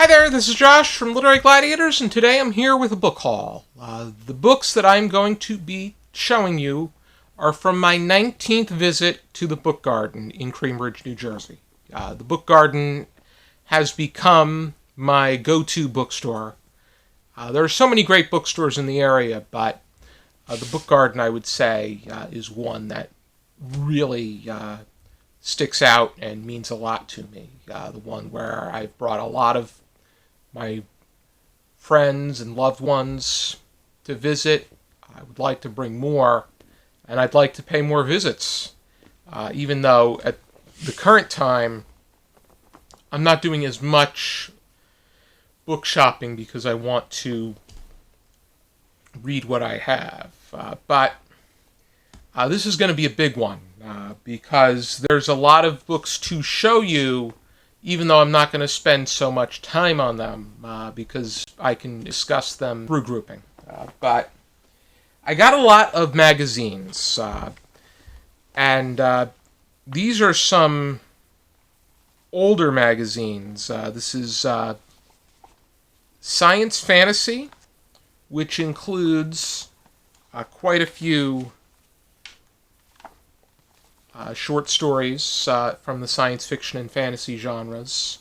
Hi there, this is Josh from Literary Gladiators, and today I'm here with a book haul. The books that I'm going to be showing you are from my 19th visit to the Book Garden in Cream Ridge, New Jersey. The Book Garden has become my go-to bookstore. There are so many great bookstores in the area, but the Book Garden, I would say, is one that really sticks out and means a lot to me. The one where I've brought a lot of my friends and loved ones to visit. I would like to bring more, and I'd like to pay more visits, even though at the current time I'm not doing as much book shopping because I want to read what I have. But this is going to be a big one because there's a lot of books to show you, even though I'm not going to spend so much time on them because I can discuss them through grouping. But I got a lot of magazines, and these are some older magazines. This is Science Fantasy, which includes quite a few short stories from the science fiction and fantasy genres,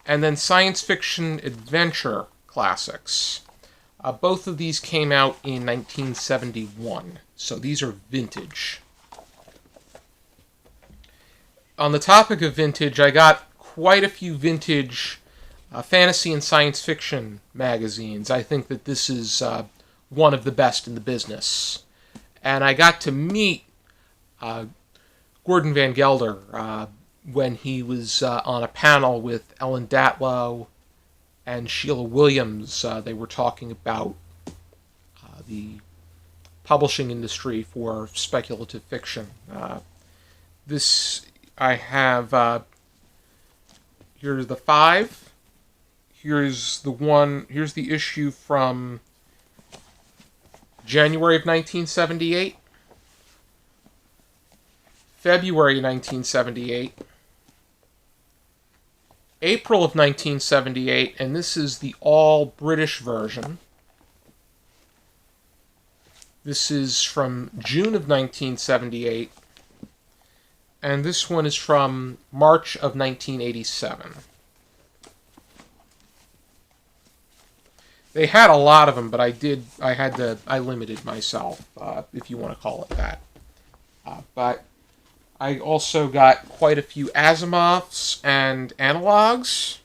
and then science fiction adventure classics. Both of these came out in 1971, so these are vintage. On the topic of vintage, I got quite a few vintage fantasy and science fiction magazines. I think that this is one of the best in the business. And I got to meet Gordon Van Gelder when he was on a panel with Ellen Datlow and Sheila Williams. They were talking about the publishing industry for speculative fiction. This I have. Here's the 5. Here's the issue from January of 1978. February 1978, April of 1978, and this is the all-British version. This is from June of 1978, and this one is from March of 1987. They had a lot of them, but I limited myself, if you want to call it that. But I also got quite a few Asimovs and analogs.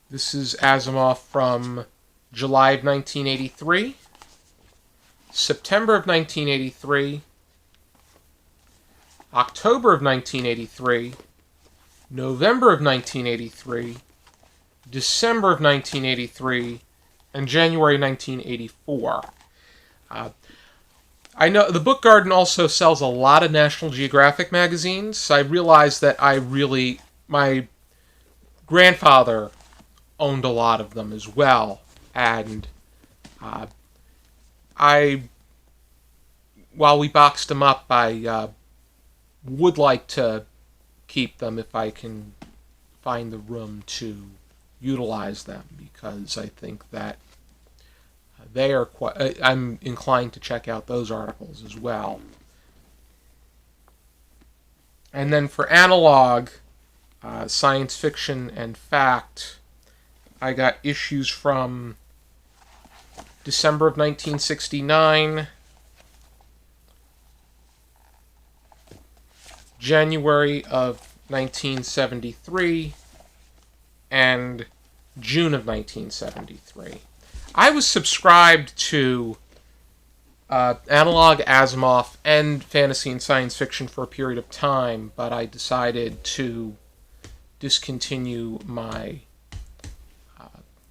This is Asimov from July of 1983, September of 1983, October of 1983, November of 1983, December of 1983, and January 1984. I know the Book Garden also sells a lot of National Geographic magazines. I realized that my grandfather owned a lot of them as well, and while we boxed them up, I would like to keep them if I can find the room to utilize them, because I think that they are I'm inclined to check out those articles as well. And then for analog, science fiction and fact, I got issues from December of 1969, January of 1973, and June of 1973. I was subscribed to Analog, Asimov, and Fantasy and Science Fiction for a period of time, but I decided to discontinue my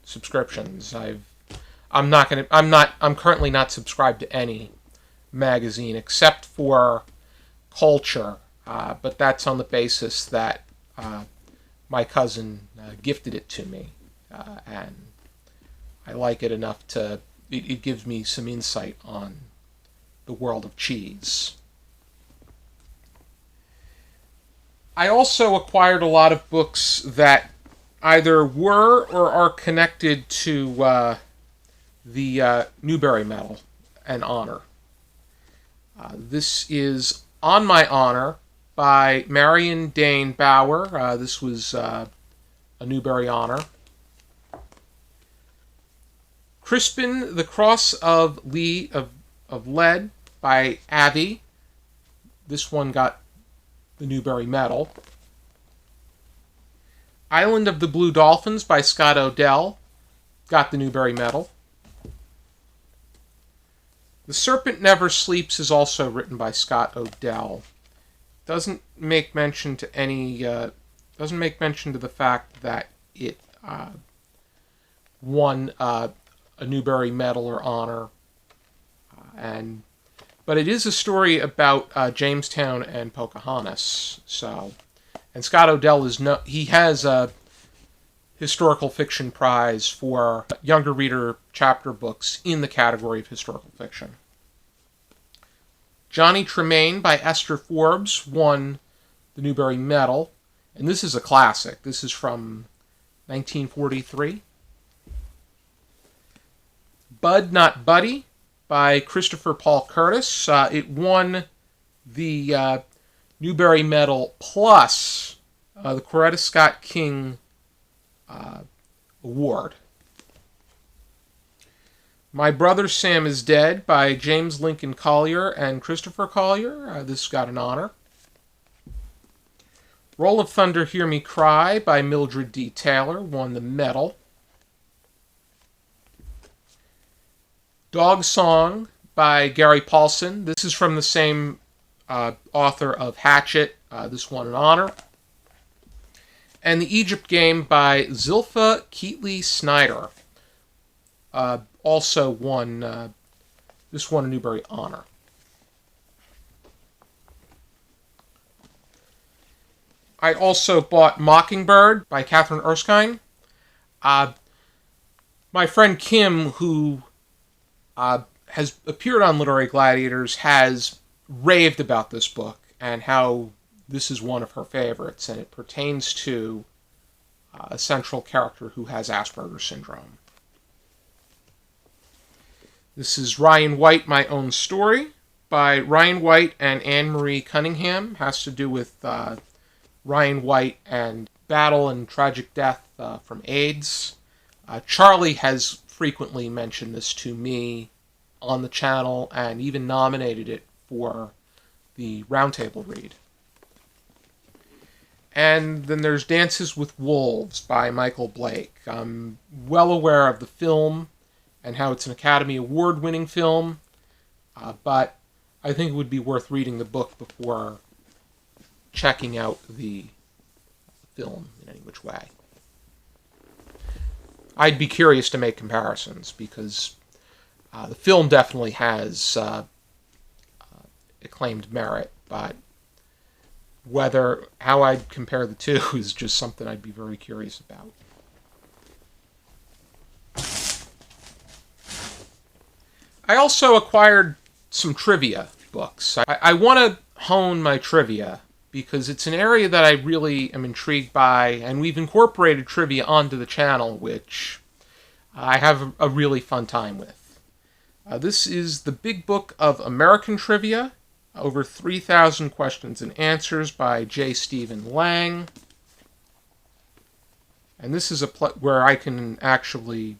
subscriptions. I'm currently not subscribed to any magazine except for Culture, but that's on the basis that my cousin gifted it to me, and I like it enough to. It gives me some insight on the world of cheese. I also acquired a lot of books that either were or are connected to the Newbery Medal and Honor. This is On My Honor by Marion, Dane, Bauer. This was a Newbery Honor. Crispin, The Cross of Lead by Abbey. This one got the Newbery Medal. Island of the Blue Dolphins by Scott Odell got the Newbery Medal. The Serpent Never Sleeps is also written by Scott Odell. Doesn't make mention to the fact that it won a Newbery Medal or honor, but it is a story about Jamestown and Pocahontas. And Scott Odell has a historical fiction prize for younger reader chapter books in the category of historical fiction. Johnny Tremain by Esther Forbes won the Newbery Medal, and this is a classic. This is from 1943. Bud Not Buddy by Christopher Paul Curtis. It won the Newbery Medal plus the Coretta Scott King Award. My Brother Sam is Dead by James Lincoln Collier and Christopher Collier. This got an honor. Roll of Thunder, Hear Me Cry by Mildred D. Taylor won the medal. Dogsong by Gary Paulsen. This is from the same author of Hatchet. This won an honor. And The Egypt Game by Zilpha Keatley Snyder. Also won, this won a Newbery honor. I also bought Mockingbird by Catherine Erskine. My friend Kim, who has appeared on Literary Gladiators, has raved about this book and how this is one of her favorites, and it pertains to a central character who has Asperger's syndrome. This is Ryan White, My Own Story by Ryan White and Anne-Marie Cunningham. Has to do with Ryan White and battle and tragic death from AIDS. Charlie has frequently mentioned this to me on the channel and even nominated it for the Roundtable read. And then there's Dances with Wolves by Michael Blake. I'm well aware of the film and how it's an Academy Award-winning film, but I think it would be worth reading the book before checking out the film in any which way. I'd be curious to make comparisons, because the film definitely has acclaimed merit, but how I'd compare the two is just something I'd be very curious about. I also acquired some trivia books. I want to hone my trivia because it's an area that I really am intrigued by, and we've incorporated trivia onto the channel, which I have a really fun time with. This is the Big Book of American Trivia, over 3,000 questions and answers by J. Stephen Lang. And this is where I can actually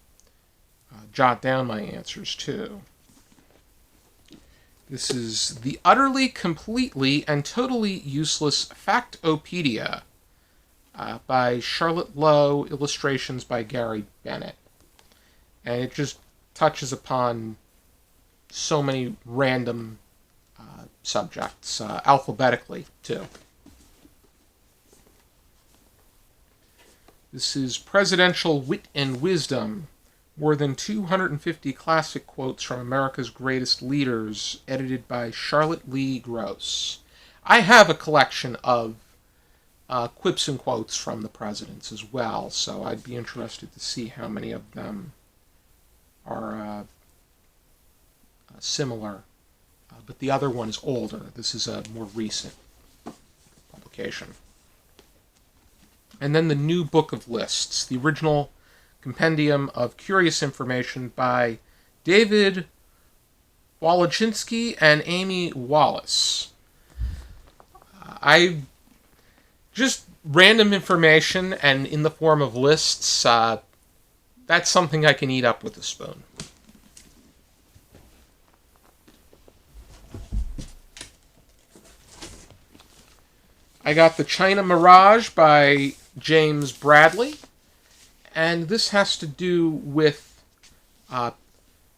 jot down my answers too. This is The Utterly, Completely, and Totally Useless Factopedia by Charlotte Lowe, illustrations by Gary Bennett. And it just touches upon so many random subjects, alphabetically, too. This is Presidential Wit and Wisdom, more than 250 classic quotes from America's greatest leaders, edited by Charlotte Lee Gross. I have a collection of quips and quotes from the presidents as well, so I'd be interested to see how many of them are similar. But the other one is older. This is a more recent publication. And then the new book of lists, the original compendium of curious information by David Wolochinsky and Amy Wallace. I just random information and in the form of lists, that's something I can eat up with a spoon. I got The China Mirage by James Bradley, and this has to do with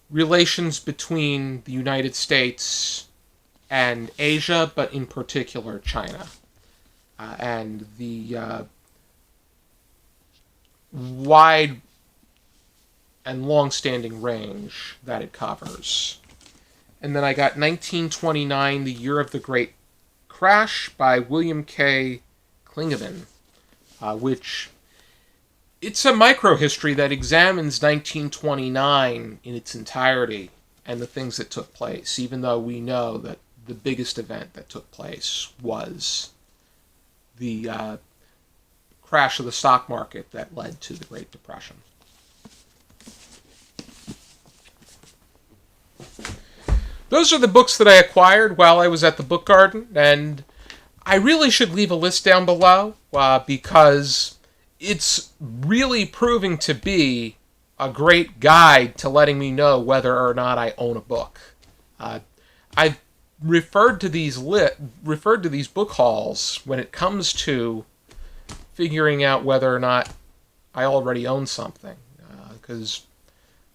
relations between the United States and Asia, but in particular China, and the wide and long-standing range that it covers. And then I got 1929, The Year of the Great Crash by William K. Klingeman, which it's a microhistory that examines 1929 in its entirety and the things that took place, even though we know that the biggest event that took place was the crash of the stock market that led to the Great Depression. Those are the books that I acquired while I was at the book garden, and I really should leave a list down below because it's really proving to be a great guide to letting me know whether or not I own a book. I've referred to these book hauls when it comes to figuring out whether or not I already own something, because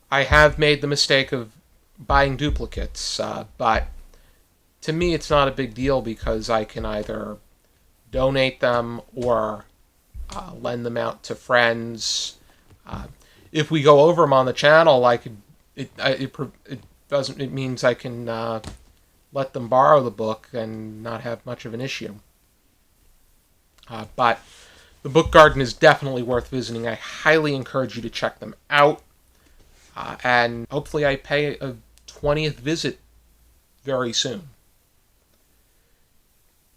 I have made the mistake of buying duplicates, but to me it's not a big deal because I can either donate them or lend them out to friends. If we go over them on the channel, it means I can let them borrow the book and not have much of an issue. But the book garden is definitely worth visiting. I highly encourage you to check them out. And hopefully I pay a 20th visit very soon.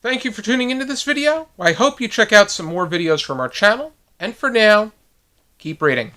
Thank you for tuning into this video. I hope you check out some more videos from our channel. And for now, keep reading.